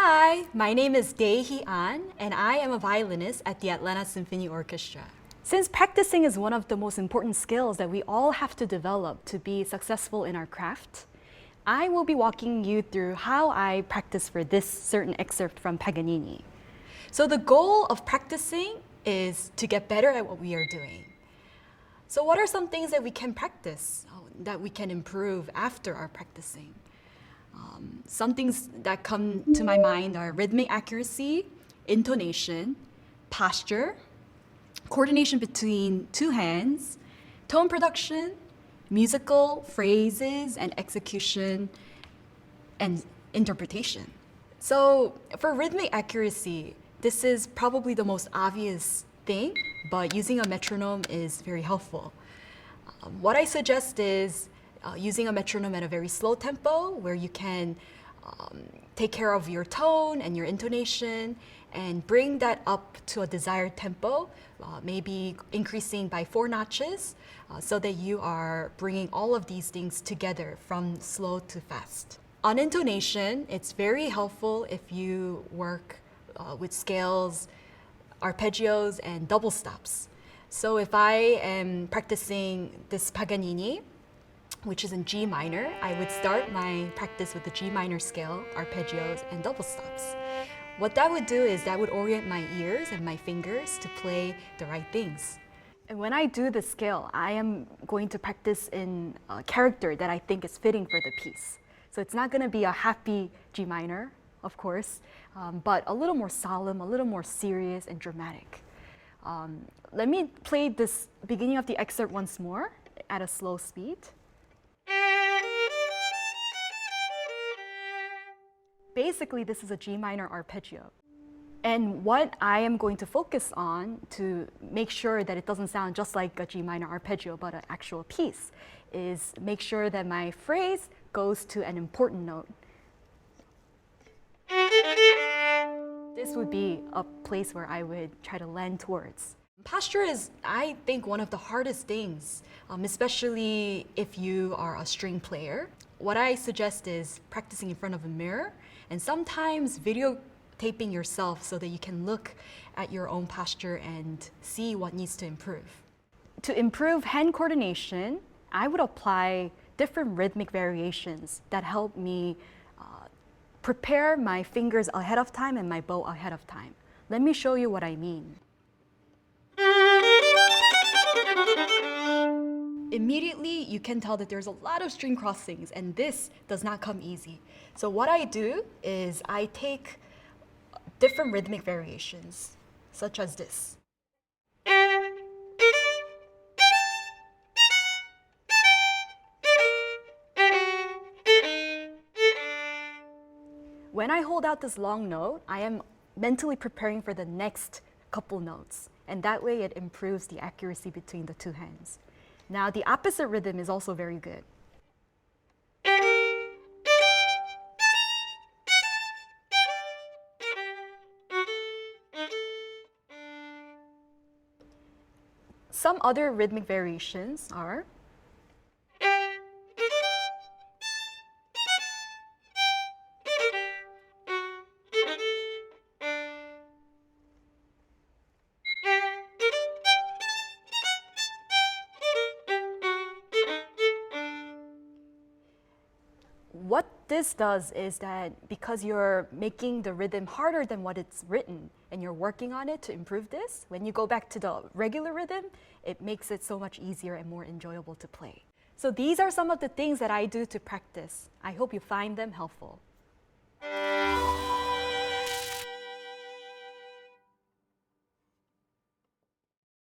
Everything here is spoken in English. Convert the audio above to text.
Hi, my name is Dae-hee An, and I am a violinist at the Atlanta Symphony Orchestra. Since practicing is one of the most important skills that we all have to develop to be successful in our craft, I will be walking you through how I practice for this certain excerpt from Paganini. So the goal of practicing is to get better at what we are doing. So what are some things that we can practice, that we can improve after our practicing? Some things that come to my mind are rhythmic accuracy, intonation, posture, coordination between two hands, tone production, musical phrases and execution, and interpretation. So for rhythmic accuracy, this is probably the most obvious thing, but using a metronome is very helpful. What I suggest is using a metronome at a very slow tempo where you can take care of your tone and your intonation and bring that up to a desired tempo, maybe increasing by 4 notches so that you are bringing all of these things together from slow to fast. On intonation, it's very helpful if you work with scales, arpeggios, and double stops. So if I am practicing this Paganini, which is in G minor, I would start my practice with the G minor scale, arpeggios, and double stops. What that would do is that would orient my ears and my fingers to play the right things. And when I do the scale, I am going to practice in a character that I think is fitting for the piece. So it's not going to be a happy G minor, of course, but a little more solemn, a little more serious and dramatic. Let me play this beginning of the excerpt once more at a slow speed. Basically, this is a G minor arpeggio. And what I am going to focus on to make sure that it doesn't sound just like a G minor arpeggio, but an actual piece, is make sure that my phrase goes to an important note. This would be a place where I would try to lend towards. Posture is, I think, one of the hardest things, especially if you are a string player. What I suggest is practicing in front of a mirror and sometimes videotaping yourself so that you can look at your own posture and see what needs to improve. To improve hand coordination, I would apply different rhythmic variations that help me prepare my fingers ahead of time and my bow ahead of time. Let me show you what I mean. Immediately, you can tell that there's a lot of string crossings, and this does not come easy. So what I do is I take different rhythmic variations, such as this. When I hold out this long note, I am mentally preparing for the next couple notes, and that way it improves the accuracy between the two hands. Now, the opposite rhythm is also very good. Some other rhythmic variations are what this does is that because you're making the rhythm harder than what it's written and you're working on it to improve this, when you go back to the regular rhythm, it makes it so much easier and more enjoyable to play. So these are some of the things that I do to practice. I hope you find them helpful.